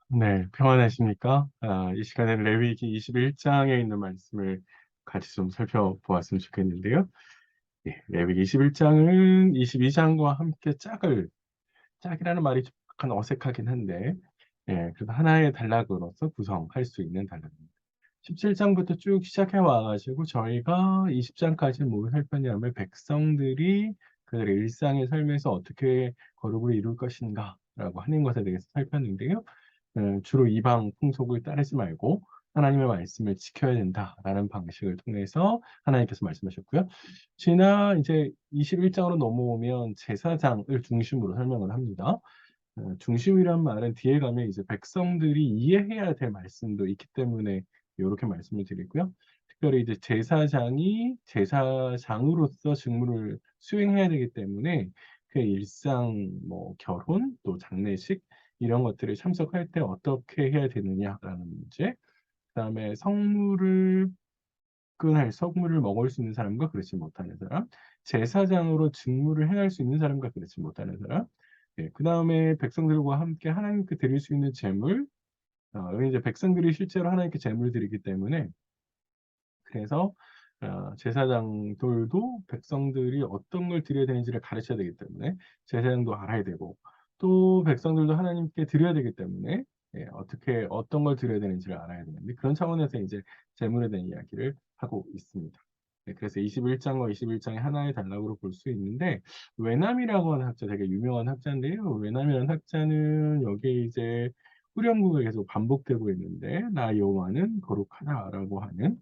네, 평안하십니까? 이 시간에는 레위기 21장에 있는 말씀을 같이 좀 살펴보았으면 좋겠는데요. 예, 레위기 21장은 22장과 함께 짝이라는 말이 좀 약간 어색하긴 한데, 예, 그래도 하나의 단락으로서 구성할 수 있는 단락입니다. 17장부터 쭉 시작해 와가지고 저희가 20장까지 뭘 살폈냐면 백성들이 그들의 일상의 삶에서 어떻게 거룩을 이룰 것인가라고 하는 것에 대해서 살폈는데요. 주로 이방 풍속을 따르지 말고 하나님의 말씀을 지켜야 된다라는 방식을 통해서 하나님께서 말씀하셨고요. 지난 이제 21장으로 넘어오면 제사장을 중심으로 설명을 합니다. 중심이란 말은 뒤에 가면 이제 백성들이 이해해야 될 말씀도 있기 때문에 이렇게 말씀을 드리고요. 특별히 이제 제사장이 제사장으로서 직무를 수행해야 되기 때문에 그 일상, 뭐 결혼, 또 장례식 이런 것들을 참석할 때 어떻게 해야 되느냐라는 문제. 그다음에 성물을 먹을 수 있는 사람과 그렇지 못하는 사람, 제사장으로 직무를 행할 수 있는 사람과 그렇지 못하는 사람, 예, 그 다음에 백성들과 함께 하나님께 드릴 수 있는 제물, 여기 이제 백성들이 실제로 하나님께 제물을 드리기 때문에 그래서 제사장들도 백성들이 어떤 걸 드려야 되는지를 가르쳐야 되기 때문에 제사장도 알아야 되고 또 백성들도 하나님께 드려야 되기 때문에 예, 어떻게 어떤 걸 드려야 되는지를 알아야 되는데 그런 차원에서 이제 제물에 대한 이야기를 하고 있습니다. 네, 그래서 21장과 21장의 하나의 단락으로 볼 수 있는데 외남이라고 하는 학자 되게 유명한 학자인데요. 외남이라는 학자는 여기에 이제 후렴구가 계속 반복되고 있는데 나 여호와는 거룩하다라고 하는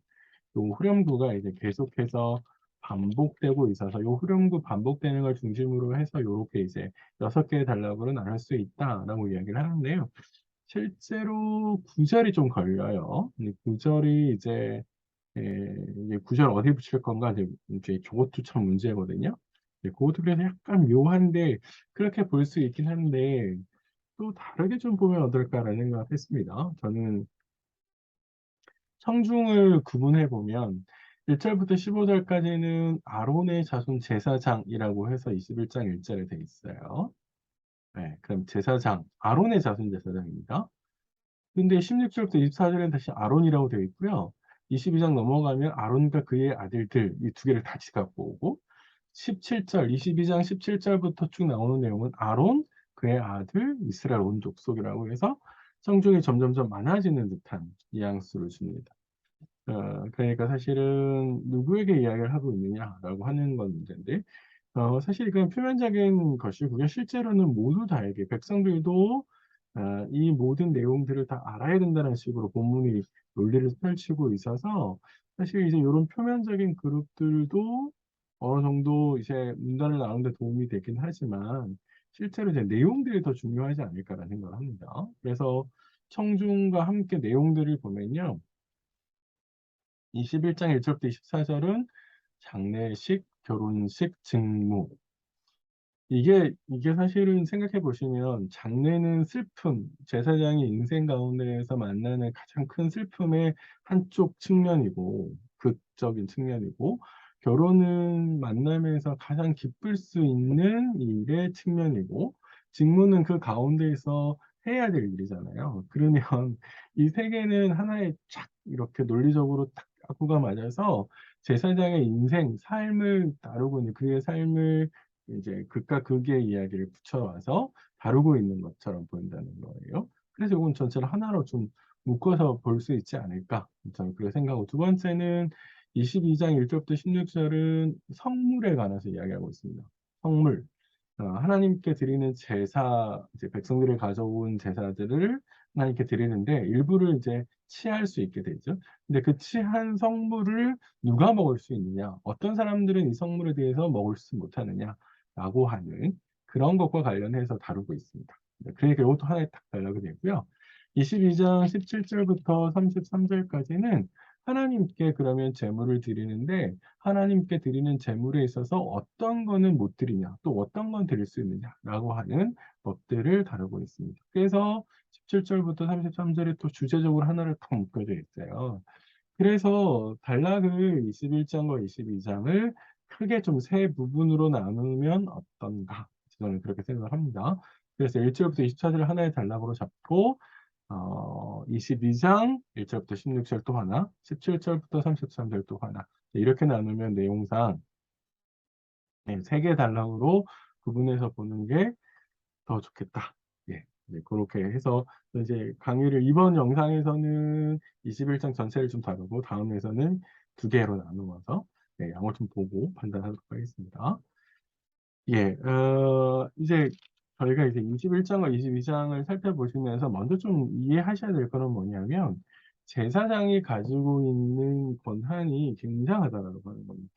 요 후렴구가 이제 계속해서 반복되고 있어서 요 후렴구 반복되는 걸 중심으로 해서 요렇게 이제 6개의 단락으로 나눌 수 있다라고 이야기를 하는데요. 실제로 구절이 좀 걸려요. 이 구절이 이제 구절 어디 붙일 건가 이제 그것도 참 문제거든요. 그것도 그래서 약간 묘한데 그렇게 볼 수 있긴 한데 또 다르게 좀 보면 어떨까라는 생각을 했습니다. 저는 청중을 구분해 보면 1절부터 15절까지는 아론의 자손 제사장이라고 해서 21장 1절에 돼 있어요. 네, 그럼 제사장, 아론의 자손 제사장입니다. 근데 16절부터 24절에는 다시 아론이라고 되어 있고요. 22장 넘어가면 아론과 그의 아들들 이 두 개를 다시 갖고 오고 17절, 22장 17절부터 쭉 나오는 내용은 아론, 그의 아들, 이스라엘 온 족속이라고 해서 청중이 점점점 많아지는 듯한 뉘앙스를 줍니다. 그러니까 사실은 누구에게 이야기를 하고 있느냐라고 하는 건 문제인데, 사실 그냥 표면적인 것이고요. 실제로는 모두 다에게, 백성들도 이 모든 내용들을 다 알아야 된다는 식으로 본문이 논리를 펼치고 있어서, 사실 이제 이런 표면적인 그룹들도 어느 정도 이제 문단을 나누는 데 도움이 되긴 하지만, 실제로 이제 내용들이 더 중요하지 않을까라는 생각을 합니다. 그래서 청중과 함께 내용들을 보면요. 21장 1절부터 24절은 장례식, 결혼식, 직무. 이게 사실은 생각해 보시면 장례는 슬픔, 제사장이 인생 가운데에서 만나는 가장 큰 슬픔의 한쪽 측면이고, 극적인 측면이고, 결혼은 만남에서 가장 기쁠 수 있는 일의 측면이고, 직무는 그 가운데에서 해야 될 일이잖아요. 그러면 이 세 개는 하나의 쫙 이렇게 논리적으로 딱 갖고가 맞아서 제사장의 인생, 삶을 다루고 있는 그의 삶을 이제 극과 극의 이야기를 붙여와서 다루고 있는 것처럼 보인다는 거예요. 그래서 이건 전체를 하나로 좀 묶어서 볼 수 있지 않을까 저는 그렇게 생각하고 두 번째는 22장 1절부터 16절은 성물에 관해서 이야기하고 있습니다. 성물. 하나님께 드리는 제사, 이제 백성들이 가져온 제사들을 하나님께 드리는데 일부를 이제 취할 수 있게 되죠. 근데 그 취한 성물을 누가 먹을 수 있느냐? 어떤 사람들은 이 성물에 대해서 먹을 수 못하느냐라고 하는 그런 것과 관련해서 다루고 있습니다. 그러니까 이것도 하나의 딱 단락이 되고요. 22장 17절부터 33절까지는 하나님께 그러면 제물을 드리는데 하나님께 드리는 제물에 있어서 어떤 거는 못 드리냐, 또 어떤 건 드릴 수 있느냐라고 하는 법들을 다루고 있습니다. 그래서 17절부터 33절에 또 주제적으로 하나를 딱 묶어져 있어요. 그래서 단락을 21장과 22장을 크게 좀 세 부분으로 나누면 어떤가? 저는 그렇게 생각을 합니다. 그래서 1절부터 24절 하나의 단락으로 잡고 22장 1절부터 16절 또 하나, 17절부터 33절 또 하나. 이렇게 나누면 내용상 네, 3개 단락으로 구분해서 보는 게 더 좋겠다. 예, 네, 그렇게 해서 이제 강의를 이번 영상에서는 21장 전체를 좀 다루고 다음에서는 2개로 나누어서 네, 양을 좀 보고 판단하도록 하겠습니다. 예, 이제 저희가 이제 21장과 22장을 살펴보시면서 먼저 좀 이해하셔야 될 거는 뭐냐면 제사장이 가지고 있는 권한이 굉장하다라고 하는 겁니다.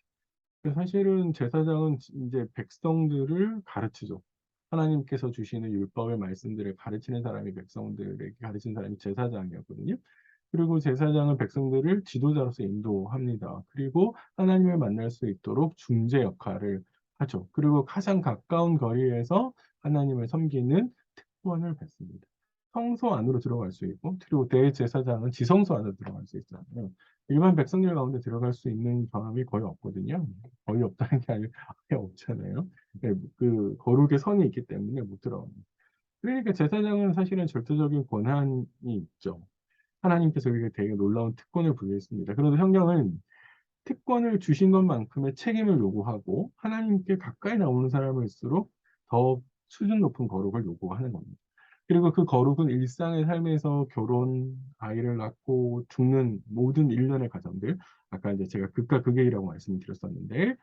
사실은 제사장은 이제 백성들을 가르치죠. 하나님께서 주시는 율법의 말씀들을 가르치는 사람이 백성들에게 가르치는 사람이 제사장이었거든요. 그리고 제사장은 백성들을 지도자로서 인도합니다. 그리고 하나님을 만날 수 있도록 중재 역할을 하죠. 그리고 가장 가까운 거리에서 하나님을 섬기는 특권을 받습니다. 성소 안으로 들어갈 수 있고, 그리고 대제사장은 지성소 안으로 들어갈 수 있잖아요. 일반 백성들 가운데 들어갈 수 있는 경험이 거의 없거든요. 거의 없다는 게 아니라 아예 없잖아요. 네, 그 거룩의 선이 있기 때문에 못 들어갑니다. 그러니까 제사장은 사실은 절대적인 권한이 있죠. 하나님께서 우리에게 되게 놀라운 특권을 부여했습니다. 그런데 성경은 특권을 주신 것만큼의 책임을 요구하고 하나님께 가까이 나오는 사람일수록 더 수준 높은 거룩을 요구하는 겁니다. 그리고 그 거룩은 일상의 삶에서 결혼, 아이를 낳고 죽는 모든 일련의 과정들, 아까 이제 제가 극과 극이라고 말씀드렸었는데,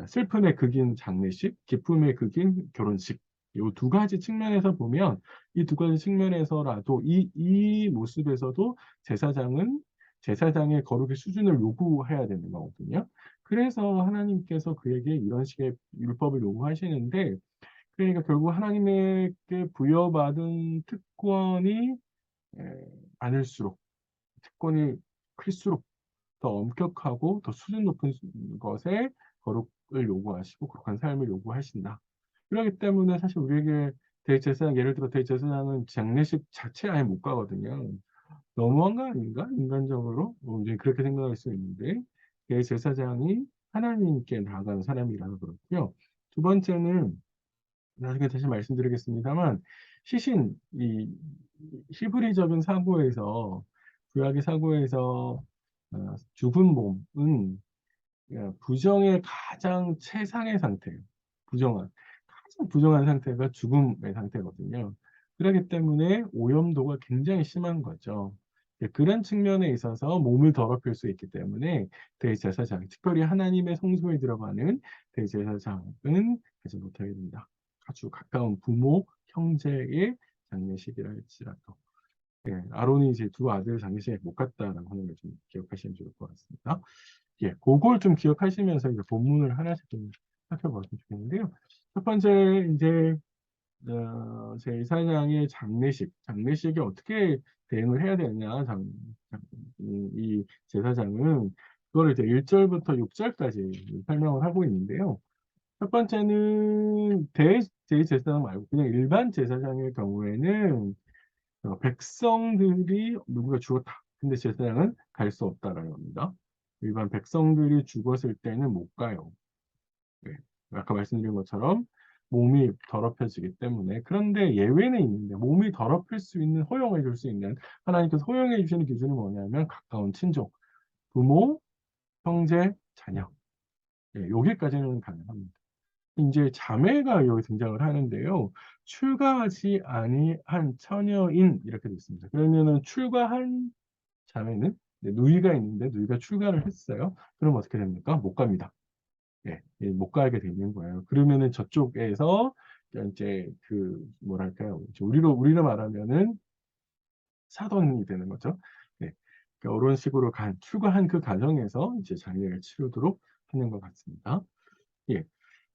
슬픔의 극인 장례식, 기쁨의 극인 결혼식. 이 2가지 측면에서 보면 이 2가지 측면에서라도 이 모습에서도 제사장의 거룩의 수준을 요구해야 되는 거거든요. 그래서 하나님께서 그에게 이런 식의 율법을 요구하시는데 그러니까 결국 하나님에게 부여받은 특권이 많을수록 특권이 클수록 더 엄격하고 더 수준 높은 것에 거룩을 요구하시고 거룩한 삶을 요구하신다. 그렇기 때문에 사실 우리에게 대제사장 예를 들어 대제사장은 장례식 자체 아예 못 가거든요. 너무한 거 아닌가? 인간적으로 이제 그렇게 생각할 수 있는데 대제사장이 하나님께 나아가는 사람이라서 그렇고요. 두 번째는 나중에 다시 말씀드리겠습니다만 시신 이 히브리적인 사고에서 구약의 사고에서 죽은 몸은 부정의 가장 최상의 상태예요. 가장 부정한 상태가 죽음의 상태거든요. 그렇기 때문에 오염도가 굉장히 심한 거죠. 그런 측면에 있어서 몸을 더럽힐 수 있기 때문에 대제사장, 특별히 하나님의 성소에 들어가는 대제사장은 하지 못하게 된다. 아주 가까운 부모, 형제의 장례식이라 할지라도. 예, 아론이 이제 2아들 장례식에 못 갔다라고 하는 걸 좀 기억하시면 좋을 것 같습니다. 예, 그걸 좀 기억하시면서 이제 본문을 하나씩 좀 살펴보시면 좋겠는데요. 첫 번째, 이제, 제2사장의 장례식에 어떻게 대응을 해야 되느냐, 이 제사장은, 그걸 이제 1절부터 6절까지 설명을 하고 있는데요. 첫 번째는 대제사장 말고 그냥 일반 제사장의 경우에는 백성들이 누구가 죽었다. 근데 제사장은 갈 수 없다라는 겁니다. 일반 백성들이 죽었을 때는 못 가요. 네. 아까 말씀드린 것처럼 몸이 더럽혀지기 때문에 그런데 예외는 있는데 몸이 더럽힐 수 있는 허용해 줄 수 있는 하나님께서 허용해 주시는 기준은 뭐냐면 가까운 친족, 부모, 형제, 자녀. 네, 여기까지는 가능합니다. 이제 자매가 여기 등장을 하는데요. 출가하지 아니한 처녀인 이렇게 되어 있습니다. 그러면은 출가한 자매는 누이가 있는데 누이가 출가를 했어요. 그럼 어떻게 됩니까? 못 갑니다. 예, 예, 못 가게 되는 거예요. 그러면은 저쪽에서 이제 그 뭐랄까요? 우리로 말하면은 사돈이 되는 거죠. 네. 그러니까 이런 식으로 출가한 그 가정에서 이제 장례를 치르도록 하는 것 같습니다. 예.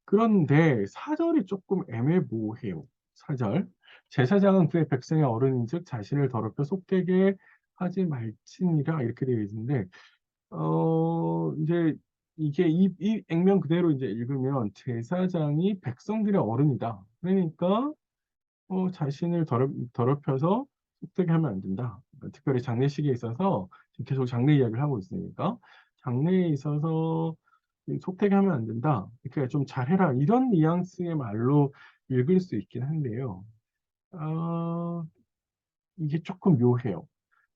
그런데 사절이 조금 애매모호해요. 사절. 제사장은 그의 백성의 어른인즉 자신을 더럽혀 속되게 하지 말지니라 이렇게 되어 있는데 이제 이게 이 액면 그대로 이제 읽으면 제사장이 백성들의 어른이다. 그러니까 자신을 더럽혀서 속되게 하면 안 된다. 그러니까 특별히 장례식에 있어서 지금 계속 장례 이야기를 하고 있으니까 장례에 있어서 속되게 하면 안 된다. 그러니까 좀 잘해라. 이런 뉘앙스의 말로 읽을 수 있긴 한데요. 어, 이게 조금 묘해요.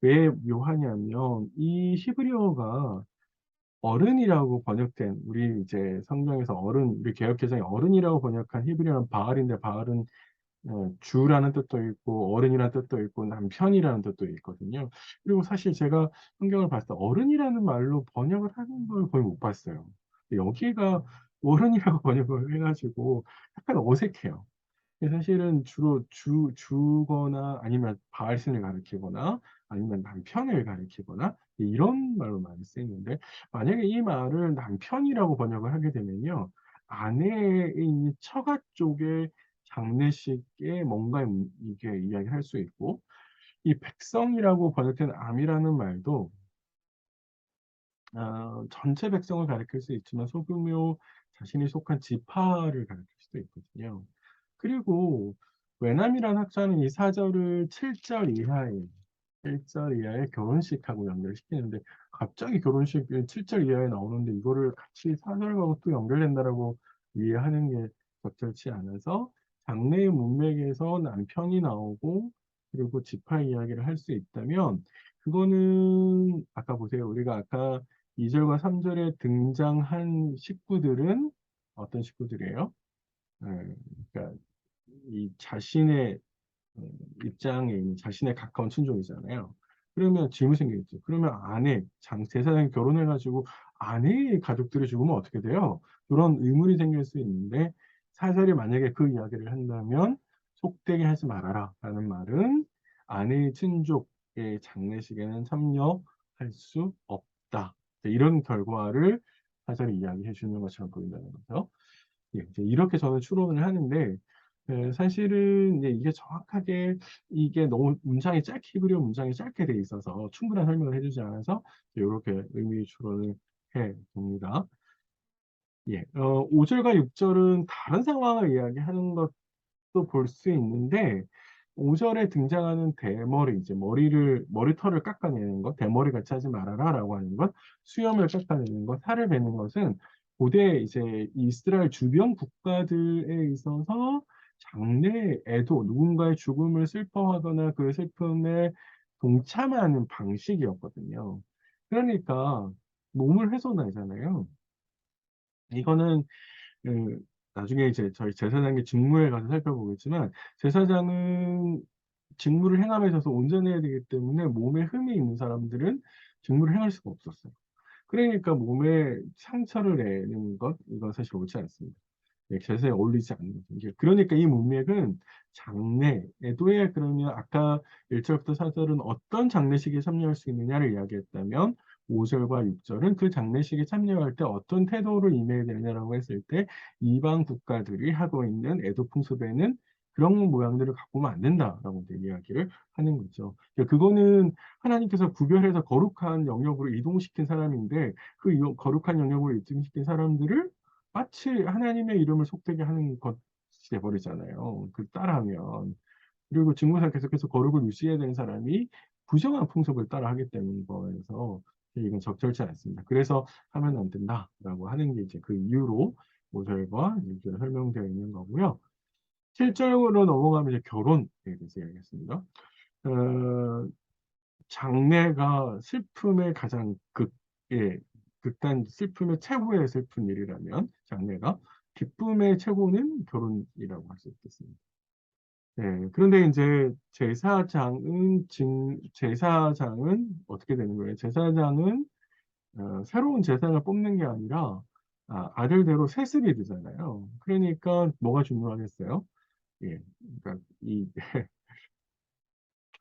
왜 묘하냐면 이 히브리어가 어른이라고 번역된, 우리 이제 성경에서 어른, 우리 개역개정에 어른이라고 번역한 히브리어는 바알인데, 바알은 주라는 뜻도 있고 어른이라는 뜻도 있고 남편이라는 뜻도 있거든요. 그리고 사실 제가 성경을 봤을 때 어른이라는 말로 번역을 하는 걸 거의 못 봤어요. 여기가 어른이라고 번역을 해가지고 약간 어색해요. 사실은 주로 주거나 아니면 바알신을 가리키거나 아니면 남편을 가리키거나 이런 말로 많이 쓰이는데, 만약에 이 말을 남편이라고 번역을 하게 되면요, 아내에 있는 처가 쪽에 장례식에 뭔가 이게 이야기할 수 있고, 이 백성이라고 번역된 암이라는 말도 전체 백성을 가리킬 수 있지만 소규모 자신이 속한 지파를 가리킬 수도 있거든요. 그리고 외남이라는 학자는 이 사절을 7절 이하의 1절 이하의 결혼식하고 연결시키는데, 갑자기 결혼식이 7절 이하에 나오는데 이거를 같이 사절하고 또 연결된다라고 이해하는 게 적절치 않아서, 장래의 문맥에서 남편이 나오고 그리고 지파 이야기를 할 수 있다면, 그거는 아까 보세요. 우리가 아까 2절과 3절에 등장한 식구들은 어떤 식구들이에요? 그러니까 이 자신의 입장에 있는 자신의 가까운 친족이잖아요. 그러면 질문이 생기겠죠. 그러면 제사장이 결혼해가지고 아내의 가족들이 죽으면 어떻게 돼요? 그런 의문이 생길 수 있는데, 사절이 만약에 그 이야기를 한다면 속되게 하지 말아라 라는 말은 아내의 친족의 장례식에는 참여할 수 없다. 이런 결과를 사절이 이야기해 주는 것처럼 보인다는 거죠. 예, 이제 이렇게 저는 추론을 하는데, 사실은 이제 이게 정확하게, 이게 너무 문장이 짧게, 히브리어 문장이 짧게 돼 있어서 충분한 설명을 해주지 않아서 이렇게 의미 추론을 해 봅니다. 예, 5절과 6절은 다른 상황을 이야기하는 것도 볼 수 있는데, 5절에 등장하는 대머리, 이제 머리털을 깎아내는 것, 대머리 같이 하지 말아라 라고 하는 것, 수염을 깎아내는 것, 살을 베는 것은 고대 이제 이스라엘 주변 국가들에 있어서 장래 애도, 누군가의 죽음을 슬퍼하거나 그 슬픔에 동참하는 방식이었거든요. 그러니까 몸을 훼손하잖아요. 이거는 그 나중에 이제 저희 제사장의 직무에 가서 살펴보겠지만, 제사장은 직무를 행함에 있어서 온전해야 되기 때문에 몸에 흠이 있는 사람들은 직무를 행할 수가 없었어요. 그러니까 몸에 상처를 내는 것, 이건 사실 옳지 않습니다. 제사에 어울리지 않는 거죠. 그러니까 이 문맥은 장례, 애도에, 그러면 아까 1절부터 4절은 어떤 장례식에 참여할 수 있느냐를 이야기했다면, 5절과 6절은 그 장례식에 참여할 때 어떤 태도를 임해야 되느냐라고 했을 때, 이방 국가들이 하고 있는 애도 풍습에는 그런 모양들을 갖고 오면 안 된다라고 이제 이야기를 하는 거죠. 그거는 하나님께서 구별해서 거룩한 영역으로 이동시킨 사람인데, 그 거룩한 영역으로 이동시킨 사람들을 마치 하나님의 이름을 속되게 하는 것이 돼버리잖아요. 그 따라하면. 그리고 직무상 계속해서 거룩을 유지해야 되는 사람이 부정한 풍습을 따라하기 때문인 거에서 이건 적절치 않습니다. 그래서 하면 안 된다라고 하는 게 이제 그 이유로 5절과 6절에 설명되어 있는 거고요. 7절로 넘어가면 이제 결혼에 대해서 이야기했습니다. 장래가 슬픔의 가장 극단, 슬픔의 최고의 슬픈 일이라면 장래가, 기쁨의 최고는 결혼이라고 할 수 있겠습니다. 네, 그런데 이제 제사장은 어떻게 되는 거예요? 제사장은 새로운 제사장을 뽑는 게 아니라 아들대로 세습이 되잖아요. 그러니까 뭐가 중요하겠어요? 예, 그러니까 이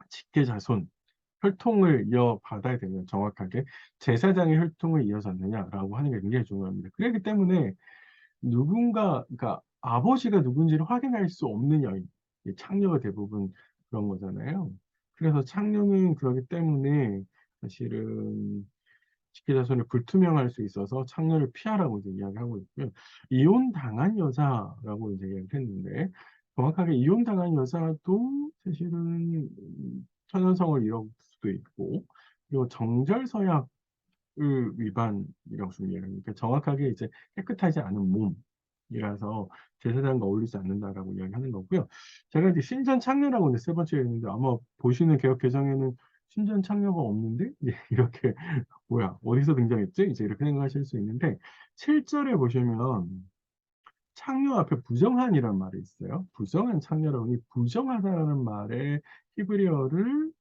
직계 자손, 혈통을 이어받아야 되는, 정확하게 제사장의 혈통을 이어졌느냐라고 하는 게 굉장히 중요합니다. 그렇기 때문에 그러니까 아버지가 누군지를 확인할 수 없는 여인, 창녀가 대부분 그런 거잖아요. 그래서 창녀는 그러기 때문에 사실은 직계자손이 불투명할 수 있어서 창녀를 피하라고 이제 이야기하고 있고요. 이혼 당한 여자라고 이제 얘기했는데, 정확하게 이혼 당한 여자도 사실은 천연성을 잃을 수도 있고, 그리고 정절서약을 위반이라고 좀 이해를 합니다. 정확하게 이제 깨끗하지 않은 몸, 이라서 제사장과 어울리지 않는다라고 이야기하는 거고요. 제가 이제 신전창녀라고 이제 세 번째에 있는데 아마 보시는 개역 개정에는 신전창녀가 없는데 이렇게 뭐야 어디서 등장했지? 이제 이렇게 생각하실 수 있는데 7절에 보시면 창녀 앞에 부정한이란 말이 있어요. 부정한 창녀라고 하니 부정하다라는 말의 히브리어를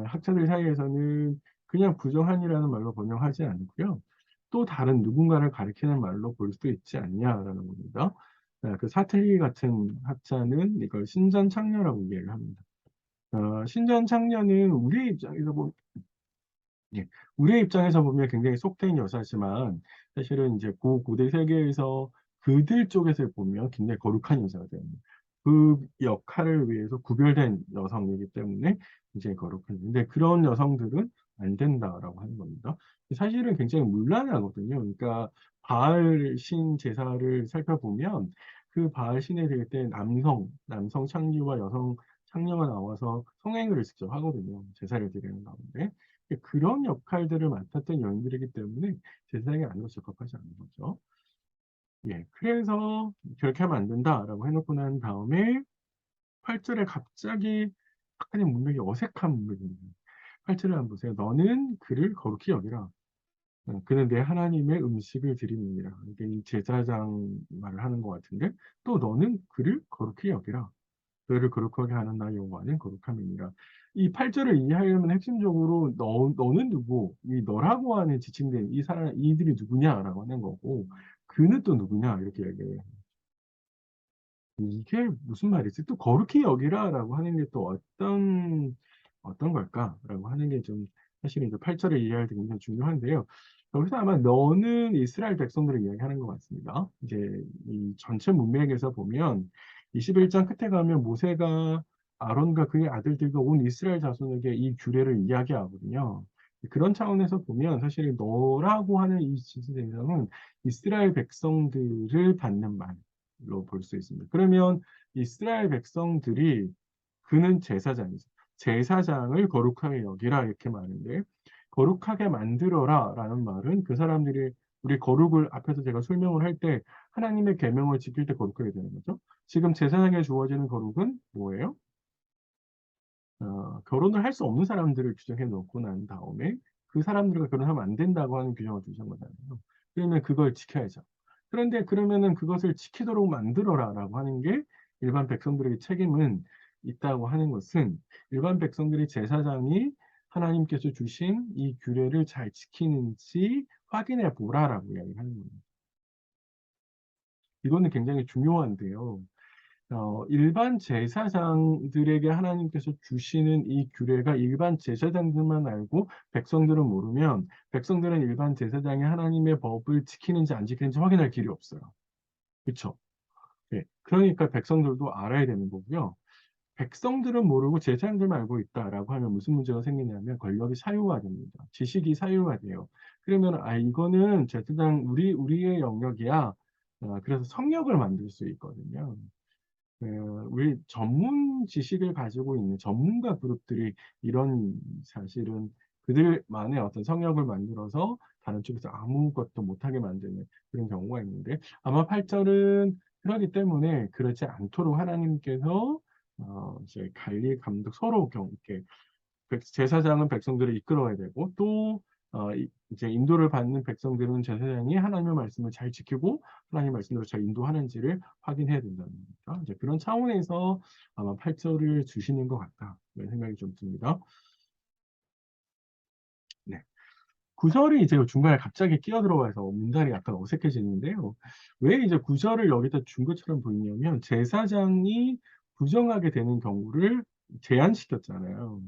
학자들 사이에서는 그냥 부정한이라는 말로 번역하지 않고요. 또 다른 누군가를 가리키는 말로 볼 수도 있지 않냐라는 겁니다. 그 사틀리 같은 학자는 이걸 신전창녀라고 이해를 합니다. 신전창녀는 우리의 입장에서 예, 우리의 입장에서 보면 굉장히 속된 여사지만 사실은 이제 고대 세계에서 그들 쪽에서 보면 굉장히 거룩한 여자들. 그 역할을 위해서 구별된 여성이기 때문에 굉장히 거룩한. 근데 그런 여성들은 안 된다라고 하는 겁니다. 사실은 굉장히 문란하거든요. 그러니까 바알 신 제사를 살펴보면 그 바알 신에 드릴 때 남성 창기와 여성 창녀가 나와서 성행위를 직접 하거든요. 제사를 드리는 가운데. 그런 역할들을 맡았던 여인들이기 때문에 제사장이 아니고 적합하지 않은 거죠. 예, 그래서 그렇게 하면 안 된다라고 해놓고 난 다음에 8절에 갑자기 약간의 문맥이 어색한 문맥입니다. 8절을 한번 보세요. 너는 그를 거룩히 여기라. 그는 내 하나님의 음식을 드리느니라. 이게 이 제사장 말을 하는 것 같은데 또 너는 그를 거룩히 여기라. 너를 거룩하게 하는 나 여호와는 거룩함이니라. 이 8절을 이해하려면 핵심적으로 너는 누구? 이 너라고 하는 지칭된 이 사람 이들이 누구냐라고 하는 거고 그는 또 누구냐 이렇게 얘기해요. 이게 무슨 말이지? 또 거룩히 여기라라고 하는 게 또 어떤 걸까라고 하는 게 좀 사실은 이제 8절을 이해할 때 굉장히 중요한데요. 여기서 아마 너는 이스라엘 백성들을 이야기하는 것 같습니다. 이제 이 전체 문맥에서 보면 21장 끝에 가면 모세가 아론과 그의 아들들과 온 이스라엘 자손에게 이 규례를 이야기하거든요. 그런 차원에서 보면 사실 너라고 하는 이 지지대상은 이스라엘 백성들을 받는 말로 볼 수 있습니다. 그러면 이스라엘 백성들이 그는 제사장이죠. 제사장을 거룩하게 여기라 이렇게 말하는데 거룩하게 만들어라 라는 말은 그 사람들이 우리 거룩을 앞에서 제가 설명을 할 때 하나님의 계명을 지킬 때 거룩하게 되는 거죠. 지금 제사장에 주어지는 거룩은 뭐예요? 결혼을 할 수 없는 사람들을 규정해 놓고 난 다음에 그 사람들과 결혼하면 안 된다고 하는 규정을 두신 거잖아요. 그러면 그걸 지켜야죠. 그런데 그러면은 그것을 지키도록 만들어라라고 하는 게 일반 백성들에게 책임은 있다고 하는 것은 일반 백성들이 제사장이 하나님께서 주신 이 규례를 잘 지키는지 확인해 보라라고 이야기하는 거예요. 이거는 굉장히 중요한데요. 일반 제사장들에게 하나님께서 주시는 이 규례가 일반 제사장들만 알고 백성들은 모르면 백성들은 일반 제사장이 하나님의 법을 지키는지 안 지키는지 확인할 길이 없어요. 그렇죠? 네. 그러니까 백성들도 알아야 되는 거고요. 백성들은 모르고 제사장들만 알고 있다라고 하면 무슨 문제가 생기냐면 권력이 사유화됩니다. 지식이 사유화돼요. 그러면 이거는 제사장 우리의 영역이야. 그래서 성역을 만들 수 있거든요. 우리 전문 지식을 가지고 있는 전문가 그룹들이 이런 사실은 그들만의 어떤 성역을 만들어서 다른 쪽에서 아무것도 못하게 만드는 그런 경우가 있는데 아마 8절은 그렇기 때문에 그렇지 않도록 하나님께서 이제 관리 감독 서로 이렇게 제사장은 백성들을 이끌어야 되고 또 이제 인도를 받는 백성들은 제사장이 하나님의 말씀을 잘 지키고 하나님의 말씀대로 잘 인도하는지를 확인해야 된다는 겁니다. 이제 그런 차원에서 아마 8절을 주시는 것 같다. 이런 생각이 좀 듭니다. 네. 9절이 이제 중간에 갑자기 끼어들어와서 문단이 약간 어색해지는데요. 왜 이제 9절을 여기다 준 것처럼 보이냐면 제사장이 부정하게 되는 경우를 제한시켰잖아요.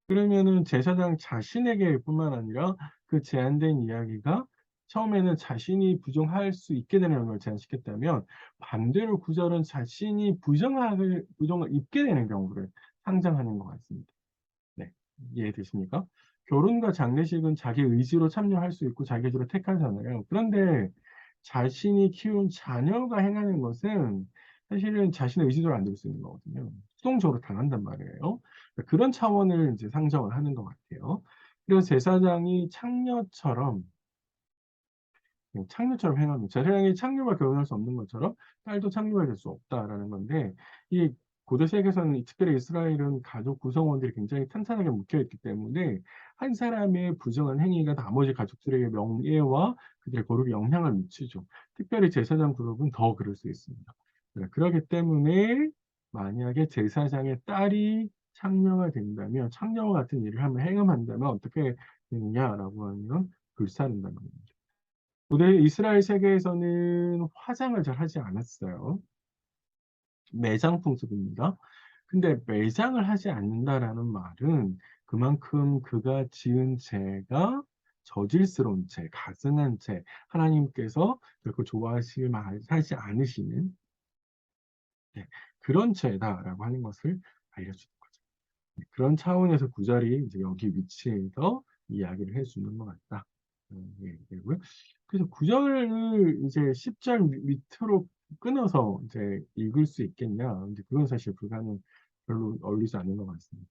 그러면은 제사장 자신에게 뿐만 아니라 그 제한된 이야기가 처음에는 자신이 부정할 수 있게 되는 걸 제한시켰다면 반대로 구절은 자신이 부정을 입게 되는 경우를 상정하는 것 같습니다. 네. 이해되십니까? 결혼과 장례식은 자기 의지로 참여할 수 있고 자기 의지로 택하잖아요. 그런데 자신이 키운 자녀가 행하는 것은 사실은 자신의 의지대로 안 될 수 있는 거거든요. 수동적으로 당한단 말이에요. 그런 차원을 이제 상정을 하는 것 같아요. 그래서 제사장이 창녀처럼 창녀처럼 행합니다. 제사장이 창녀와 결혼할 수 없는 것처럼 딸도 창녀가 될 수 없다라는 건데, 이 고대 세계에서는 특별히 이스라엘은 가족 구성원들이 굉장히 탄탄하게 묶여 있기 때문에 한 사람의 부정한 행위가 나머지 가족들에게 명예와 그들의 거룩에 영향을 미치죠. 특별히 제사장 그룹은 더 그럴 수 있습니다. 네, 그렇기 때문에 만약에 제사장의 딸이 창녀가 된다면, 창녀와 같은 일을 한번 행함한다면 어떻게 되느냐라고 하면 불사른다는 겁니다. 고대 이스라엘 세계에서는 화장을 잘 하지 않았어요. 매장 풍습입니다. 근데 매장을 하지 않는다라는 말은 그만큼 그가 지은 죄가 저질스러운 죄, 가증한 죄, 하나님께서 결코 하지 않으시는, 네, 그런 죄다라고 하는 것을 알려주는 거죠. 그런 차원에서 구절이 이제 여기 위치해서 이야기를 해주는 것 같다. 예, 되고요. 그래서 구절을 이제 10절 밑으로 끊어서 이제 읽을 수 있겠냐? 근데 그건 사실 별로 어울리지 않는 것 같습니다.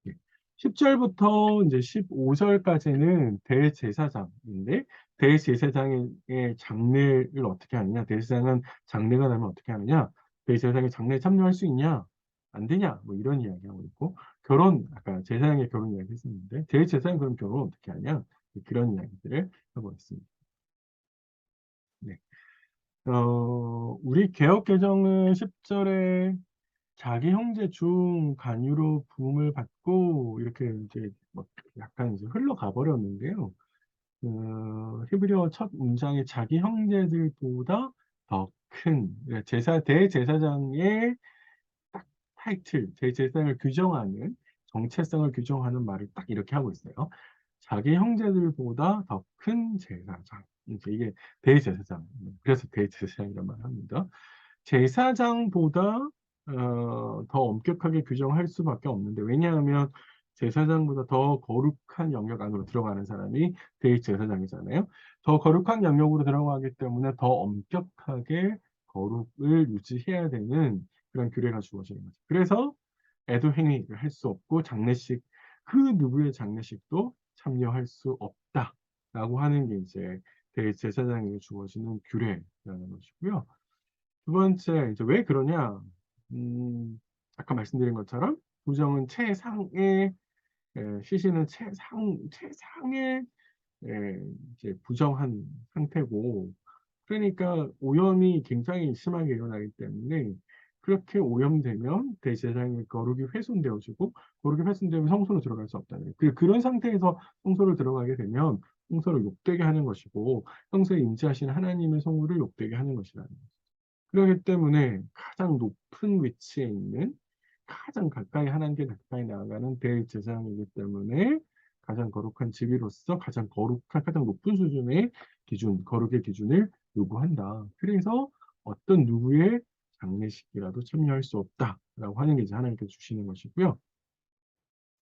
예. 10절부터 이제 15절까지는 대제사장인데, 대제사장의 장례를 어떻게 하느냐, 대제사장은 장례가 나면 어떻게 하느냐, 대제사장이 장례에 참여할 수 있냐, 안 되냐, 뭐 이런 이야기하고 있고, 아까 제사장의 결혼 이야기 했었는데, 대제사장 그럼 결혼 어떻게 하냐, 그런 이야기들을 하고 있습니다. 네. 우리 개혁 개정은 10절에 자기 형제 중 간유로 부음을 받고 이렇게 이제 뭐 약간 이제 흘러가 버렸는데요. 히브리어 첫 문장에 자기 형제들보다 더 큰 대제사장의 딱 타이틀, 대제사장을 규정하는, 정체성을 규정하는 말을 딱 이렇게 하고 있어요. 자기 형제들보다 더 큰 제사장. 이게 대제사장. 그래서 대제사장이라는 말을 합니다. 제사장보다 더 엄격하게 규정할 수밖에 없는데, 왜냐하면 제사장보다 더 거룩한 영역 안으로 들어가는 사람이 대제사장이잖아요. 더 거룩한 영역으로 들어가기 때문에 더 엄격하게 거룩을 유지해야 되는 그런 규례가 주어지는 거죠. 그래서 애도 행위를 할 수 없고, 그 누구의 장례식도 참여할 수 없다라고 하는 게 이제 대제사장에게 주어지는 규례라는 것이고요. 두 번째, 이제 왜 그러냐? 아까 말씀드린 것처럼 부정은 최상의, 시신은 최상의, 이제 부정한 상태고, 그러니까 오염이 굉장히 심하게 일어나기 때문에, 그렇게 오염되면 대제사장의 거룩이 훼손되어지고, 거룩이 훼손되면 성소로 들어갈 수 없다는 거예요. 그런 상태에서 성소로 들어가게 되면 성소를 욕되게 하는 것이고, 성소에 임재하시는 하나님의 성물을 욕되게 하는 것이라는 거예요. 그렇기 때문에 가장 높은 위치에 있는, 가장 가까이, 하나님께 가까이 나아가는 대제사장이기 때문에 가장 거룩한 지위로서 가장 높은 수준의 거룩의 기준을 요구한다. 그래서 어떤 누구의 장례식이라도 참여할 수 없다라고 하는 게 이제 하나님께서 주시는 것이고요.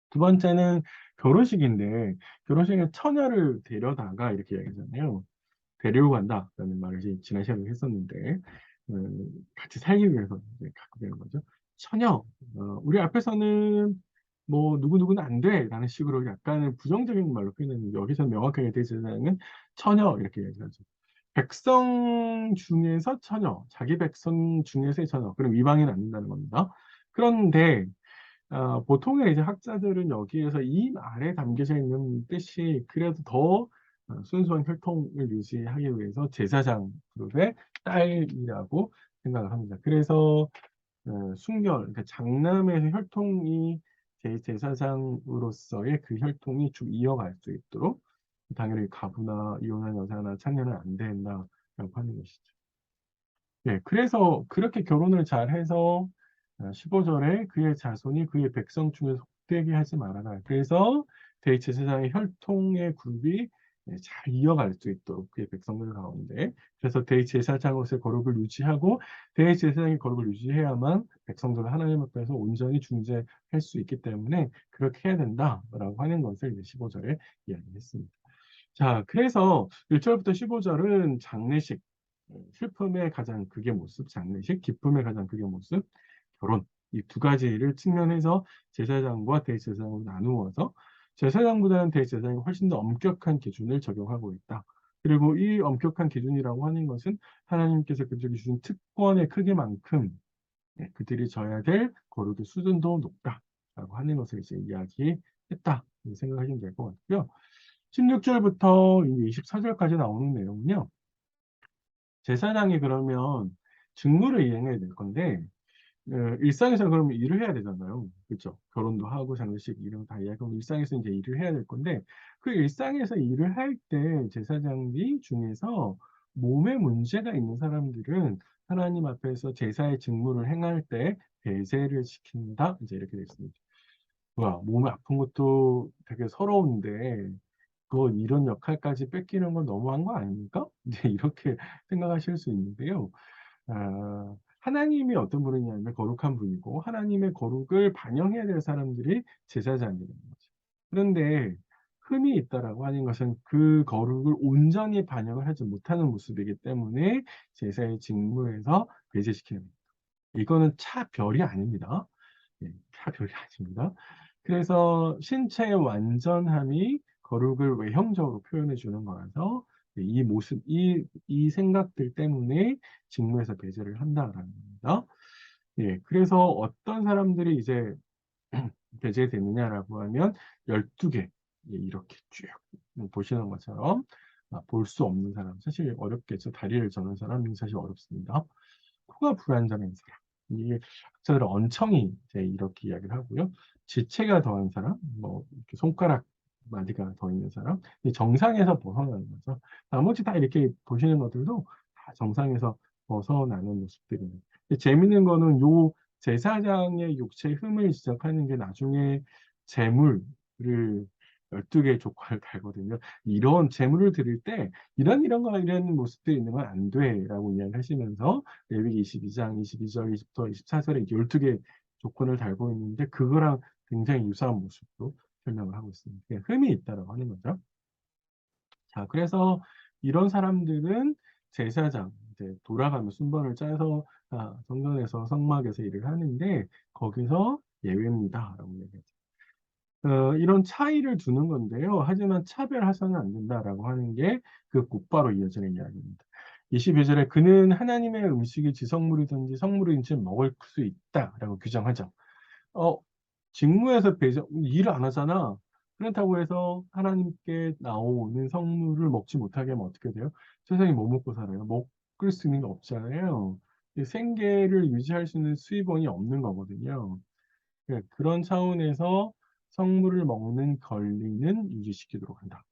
두 번째는 결혼식인데, 결혼식에 처녀를 데려다가 이렇게 얘기하잖아요. 데리고 간다라는 말을 이제 지난 시간에 했었는데, 같이 살기 위해서 이제 갖고 되는 거죠. 처녀, 우리 앞에서는 뭐 누구누구는 안 돼라는 식으로 약간의 부정적인 말로 표현했는데, 여기서 명확하게 대제사장은 처녀 이렇게 얘기하죠. 백성 중에서 처녀, 자기 백성 중에서의 처녀, 그럼 이방인 안 된다는 겁니다. 그런데 보통의 이제 학자들은 여기에서 이 말에 담겨져 있는 뜻이 그래도 더 순수한 혈통을 유지하기 위해서 제사장 그룹의 딸이라고 생각을 합니다. 그래서 그러니까 장남의 혈통이 제사장으로서의 그 혈통이 쭉 이어갈 수 있도록 당연히 가부나 이혼한 여자나 창녀는 안 된다라고 하는 것이죠. 네, 그래서 그렇게 결혼을 잘 해서 15절에 그의 자손이 그의 백성 중에 속되게 하지 말아라. 그래서 대제사장의 혈통의 굴비 잘 이어갈 수 있도록 그의 백성들 가운데, 그래서 대제사장으로서의 거룩을 유지하고, 대제사장의 거룩을 유지해야만 백성들을 하나님 앞에서 온전히 중재할 수 있기 때문에 그렇게 해야 된다라고 하는 것을 이제 15절에 이야기했습니다. 자, 그래서 1절부터 15절은 장례식, 슬픔의 가장 극의 모습, 장례식, 기쁨의 가장 극의 모습, 결혼, 이 두 가지를 측면에서 제사장과 대제사장으로 나누어서 제사장보다는 대제사장이 훨씬 더 엄격한 기준을 적용하고 있다. 그리고 이 엄격한 기준이라고 하는 것은 하나님께서 그들이 주신 특권의 크기만큼 그들이 져야 될 거룩의 수준도 높다라고 하는 것을 이제 이야기했다. 이렇게 생각하시면 될 것 같고요. 16절부터 24절까지 나오는 내용은요. 제사장이 그러면 직무를 이행해야 될 건데 일상에서 그러면 일을 해야 되잖아요. 그렇죠? 결혼도 하고 장례식 이런 거 다 이야기하고 일상에서 이제 일을 해야 될 건데 그 일상에서 일을 할 때 제사장비 중에서 몸에 문제가 있는 사람들은 하나님 앞에서 제사의 직무를 행할 때 배제를 시킨다. 이제 이렇게 되어 있습니다. 와, 몸이 아픈 것도 되게 서러운데 그거 이런 역할까지 뺏기는 건 너무한 거 아닙니까? 이제 이렇게 생각하실 수 있는데요. 하나님이 어떤 분이냐면 거룩한 분이고 하나님의 거룩을 반영해야 될 사람들이 제사장이라는 거죠. 그런데 흠이 있다라고 하는 것은 그 거룩을 온전히 반영을 하지 못하는 모습이기 때문에 제사의 직무에서 배제시키는 겁니다. 이거는 차별이 아닙니다. 예, 차별이 아닙니다. 그래서 신체의 완전함이 거룩을 외형적으로 표현해 주는 거라서 이 모습, 이 생각들 때문에 직무에서 배제를 한다라는 겁니다. 예, 그래서 어떤 사람들이 이제 배제되느냐라고 하면 12개 이렇게 쭉 보시는 것처럼 볼 수 없는 사람, 사실 어렵겠죠. 다리를 저는 사람이 사실 어렵습니다. 코가 불안정한 사람. 이게 학자들은 언청이 이제 이렇게 이야기를 하고요. 지체가 더한 사람, 뭐 이렇게 손가락 마디가 더 있는 사람, 이 정상에서 벗어나는 거죠. 나머지 다 이렇게 보시는 것들도 다 정상에서 벗어나는 모습들입니다. 근데 재밌는 거는 요 제사장의 육체의 흠을 지적하는 게 나중에 재물을 12개의 조건을 달거든요. 이런 재물을 드릴 때 이런 거 이런 모습들이 있는 건 안 돼라고 이야기하시면서 레위기 22장 22절 20절 24절에 12개 조건을 달고 있는데 그거랑 굉장히 유사한 모습도 설명을 하고 있습니다. 흠이 있다라고 하는 거죠. 자, 그래서 이런 사람들은 제사장 이제 돌아가면 순번을 짜서 성전에서 성막에서 일을 하는데 거기서 예외입니다라고 얘기하죠. 이런 차이를 두는 건데요. 하지만 차별해서는 안 된다라고 하는 게 그 곧바로 이어지는 이야기입니다. 22절에 그는 하나님의 음식이 지성물이든지 성물이든지 먹을 수 있다라고 규정하죠. 어, 직무에서 배제, 일을 안 하잖아. 그렇다고 해서 하나님께 나오는 성물을 먹지 못하게 하면 어떻게 돼요? 세상에 뭐 먹고 살아요? 먹을 수 있는 게 없잖아요. 생계를 유지할 수 있는 수입원이 없는 거거든요. 그런 차원에서 성물을 먹는 권리는 유지시키도록 한다.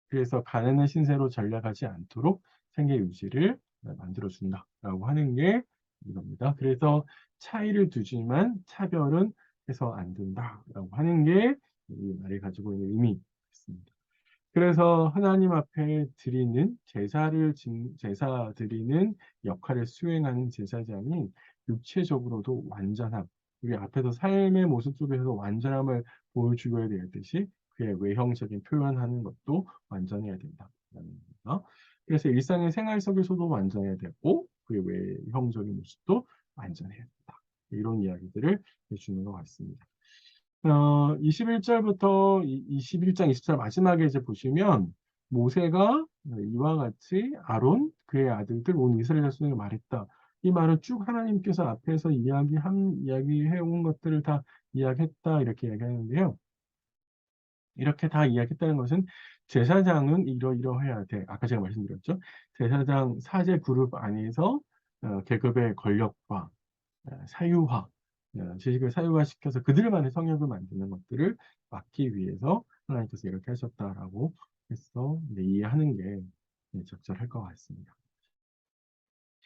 그래서 가난한 신세로 전락하지 않도록 생계 유지를 만들어준다라고 하는 게 이겁니다. 그래서 차이를 두지만 차별은 해서 안 된다라고 하는 게 이 말이 가지고 있는 의미입니다. 그래서 하나님 앞에 드리는 제사 드리는 역할을 수행하는 제사장이 육체적으로도 완전함, 우리 앞에서 삶의 모습 속에서 완전함을 보여주어야 되듯이 그의 외형적인 표현하는 것도 완전해야 된다는 겁니다. 그래서 일상의 생활 속에서도 완전해야 되고 그의 외형적인 모습도 완전해야 된다. 이런 이야기들을 해주는 것 같습니다. 21절부터 21장 20절 마지막에 이제 보시면 모세가 이와 같이 아론 그의 아들들 온 이스라엘 자손에게 말했다. 이 말은 쭉 하나님께서 앞에서 이야기해 온 것들을 다 이야기했다 이렇게 이야기하는데요. 이렇게 다 이야기했다는 것은 제사장은 이러이러해야 돼. 아까 제가 말씀드렸죠. 제사장 사제 그룹 안에서 계급의 권력과 사유화, 지식을 사유화시켜서 그들만의 성역을 만드는 것들을 막기 위해서 하나님께서 이렇게 하셨다라고 해서 이제 이해하는 게 적절할 것 같습니다.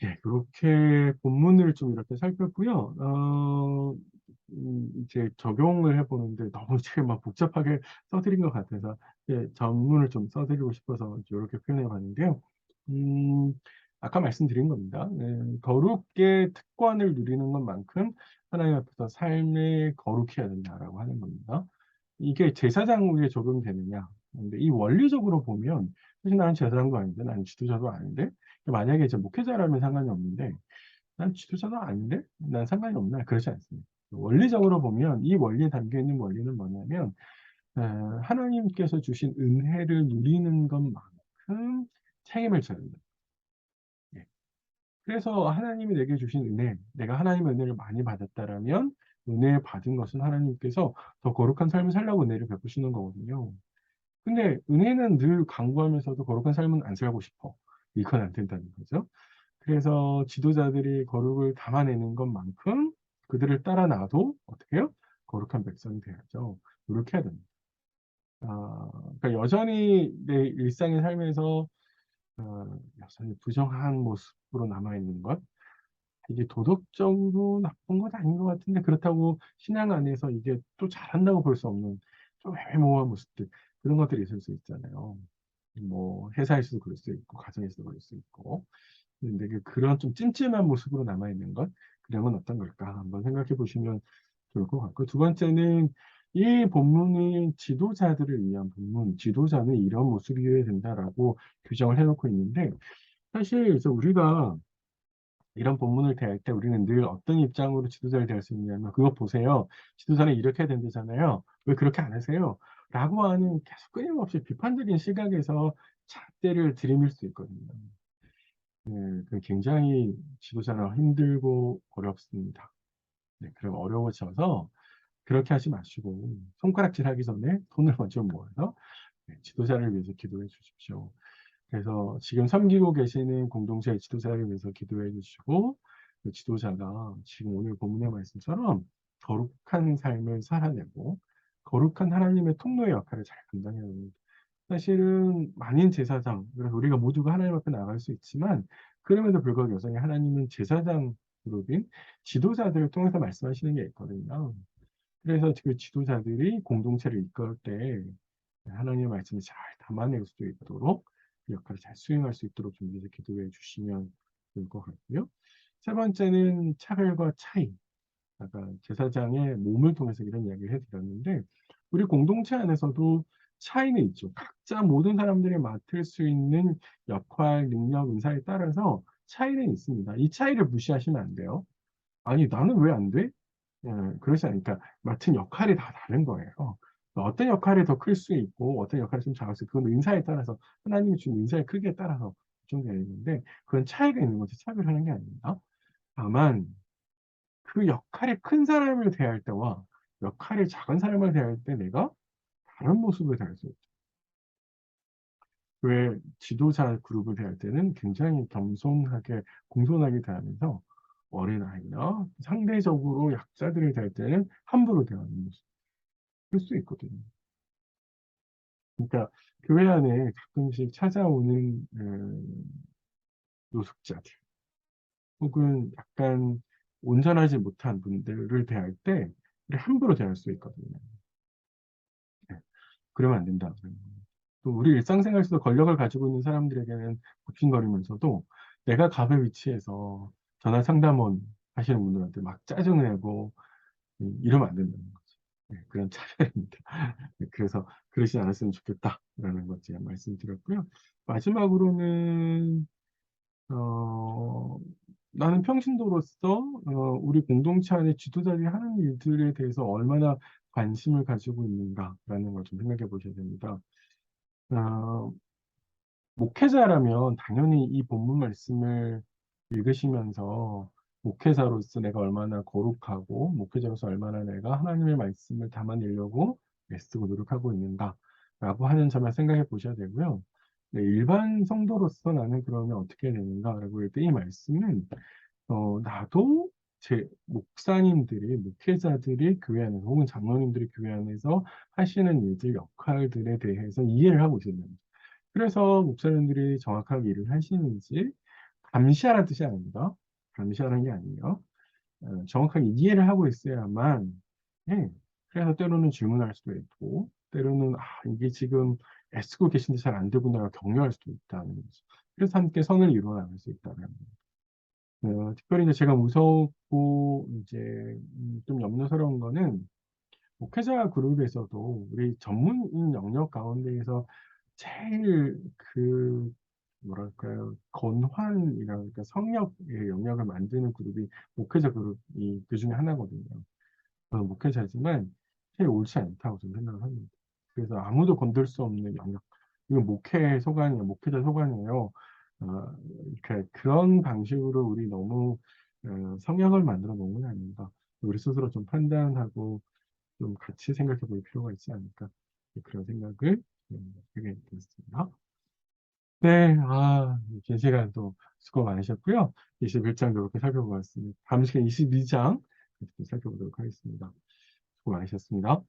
예, 그렇게 본문을 좀 이렇게 살폈고요. 이제 적용을 해보는데 너무 지금 막 복잡하게 써드린 것 같아서 전문을 좀 써드리고 싶어서 이렇게 표현해 봤는데요. 음, 아까 말씀드린 겁니다. 거룩의 특권을 누리는 것만큼 하나님 앞에서 삶에 거룩해야 된다라고 하는 겁니다. 이게 제사장에게 적용되느냐? 근데 이 원리적으로 보면 사실 나는 제사장도 아닌데 나는 지도자도 아닌데 만약에 이제 목회자라면 상관이 없는데 난 지도자도 아닌데 난 상관이 없나 그렇지 않습니다. 원리적으로 보면 이 원리에 담겨 있는 원리는 뭐냐면 하나님께서 주신 은혜를 누리는 것만큼 만큼 책임을 져야 된다. 예. 그래서 하나님이 내게 주신 은혜, 내가 하나님의 은혜를 많이 받았다라면 은혜 받은 것은 하나님께서 더 거룩한 삶을 살라고 은혜를 베푸시는 거거든요. 근데 은혜는 늘 강구하면서도 거룩한 삶은 안 살고 싶어. 이건 안 된다는 거죠. 그래서 지도자들이 거룩을 담아내는 것만큼 그들을 따라 나도 어떻게 해요? 거룩한 백성이 돼야죠. 노력해야 됩니다. 그러니까 여전히 내 일상의 삶에서 여전히 부정한 모습으로 남아있는 것, 이게 도덕적으로 나쁜 건 아닌 것 같은데 그렇다고 신앙 안에서 이게 또 잘한다고 볼 수 없는 좀 애매모호한 모습들, 그런 것들이 있을 수 있잖아요. 뭐 회사에서도 그럴 수 있고 가정에서도 그럴 수 있고. 근데 그런 좀 찜찜한 모습으로 남아있는 것, 그런 건 어떤 걸까 한번 생각해 보시면 좋을 것 같고, 두 번째는 이 본문이 지도자들을 위한 본문, 지도자는 이런 모습이어야 된다라고 규정을 해놓고 있는데, 사실 그래서 우리가 이런 본문을 대할 때 우리는 늘 어떤 입장으로 지도자를 대할 수 있냐면, 그거 보세요. 지도자는 이렇게 해야 된다잖아요. 왜 그렇게 안 하세요? 라고 하는 계속 끊임없이 비판적인 시각에서 잣대를 들이밀 수 있거든요. 네, 그 굉장히 지도자는 힘들고 어렵습니다. 네, 그럼 어려워져서 그렇게 하지 마시고 손가락질 하기 전에 손을 먼저 모아서 지도자를 위해서 기도해 주십시오. 그래서 지금 섬기고 계시는 공동체의 지도자를 위해서 기도해 주시고, 그 지도자가 지금 오늘 본문의 말씀처럼 거룩한 삶을 살아내고 거룩한 하나님의 통로의 역할을 잘 감당해야 합니다. 사실은 만인 제사장, 그래서 우리가 모두가 하나님 앞에 나갈 수 있지만 그럼에도 불구하고 여전히 하나님은 제사장 그룹인 지도자들을 통해서 말씀하시는 게 있거든요. 그래서 그 지도자들이 공동체를 이끌 때 하나님의 말씀을 잘 담아낼 수 있도록 그 역할을 잘 수행할 수 있도록 준비해서 기도해 주시면 좋을 것 같고요. 세 번째는 차별과 차이. 아까 제사장의 몸을 통해서 이런 이야기를 해드렸는데, 우리 공동체 안에서도 차이는 있죠. 각자 모든 사람들이 맡을 수 있는 역할, 능력, 은사에 따라서 차이는 있습니다. 이 차이를 무시하시면 안 돼요. 아니, 나는 왜 안 돼? 그렇지 않으니까 맡은 역할이 다 다른 거예요. 어떤 역할이 더 클 수 있고 어떤 역할이 좀 작을 수 있고 그건 은사에 따라서 하나님이 준 은사의 크기에 따라서 결정되어 있는데, 그런 차이가 있는 거지 차별하는 게 아닙니다. 다만 그 역할이 큰 사람을 대할 때와 역할이 작은 사람을 대할 때 내가 다른 모습을 대할 수 있죠. 왜 지도자 그룹을 대할 때는 굉장히 겸손하게 공손하게 대하면서 어린아이나 상대적으로 약자들을 대할 때는 함부로 대하는 모습, 그럴 수 있거든요. 그러니까 교회 안에 가끔씩 찾아오는 노숙자들 혹은 약간 온전하지 못한 분들을 대할 때 함부로 대할 수 있거든요. 네, 그러면 안 된다. 또 우리 일상생활에서도 권력을 가지고 있는 사람들에게는 굽신거리면서도 내가 갑의 위치에서 전화 상담원 하시는 분들한테 막 짜증을 내고 이러면 안 된다는 거죠. 네, 그런 차별입니다. 네, 그래서 그러지 않았으면 좋겠다라는 것 제가 말씀드렸고요. 마지막으로는 어, 나는 평신도로서 우리 공동체 안에 지도자들이 하는 일들에 대해서 얼마나 관심을 가지고 있는가라는 걸 좀 생각해 보셔야 됩니다. 어, 목회자라면 당연히 이 본문 말씀을 읽으시면서 목회자로서 내가 얼마나 거룩하고 목회자로서 얼마나 내가 하나님의 말씀을 담아내려고 애쓰고 노력하고 있는가라고 하는 점을 생각해 보셔야 되고요. 네, 일반 성도로서 나는 그러면 어떻게 해야 되는가라고 할 때 이 말씀은 나도 제 목사님들이, 목회자들이 교회 안에서 혹은 장로님들이 교회 안에서 하시는 일들, 역할들에 대해서 이해를 하고 있어야 됩니다. 그래서 목사님들이 정확하게 일을 하시는지 감시하라는 뜻이 아닙니다. 감시하라는 게 아니에요. 정확하게 이해를 하고 있어야만, 예. 그래서 때로는 질문할 수도 있고, 때로는, 이게 지금 애쓰고 계신데 잘 안 되구나, 격려할 수도 있다는 거죠. 그래서 함께 선을 이루어 나갈 수 있다는 거죠. 특별히 이제 제가 무섭고, 이제, 좀 염려스러운 거는, 목회자 그룹에서도 우리 전문인 영역 가운데에서 제일 뭐랄까요, 건환이라 그러니까 성역의 영역을 만드는 그룹이 목회자 그룹이 그 중에 하나거든요. 저는 목회자지만 제일 옳지 않다고 저는 생각을 합니다. 그래서 아무도 건들 수 없는 영역, 이건 목회 소관이에요. 목회자 소관이에요. 이렇게 그런 방식으로 우리 너무 성향을 만들어 놓은 건 아닙니다. 우리 스스로 좀 판단하고 좀 같이 생각해 볼 필요가 있지 않을까. 그런 생각을 하게 됐습니다. 네, 긴 시간 또 수고 많으셨고요. 21장 이렇게 살펴보았습니다. 다음 시간 22장 살펴보도록 하겠습니다. 수고 많으셨습니다.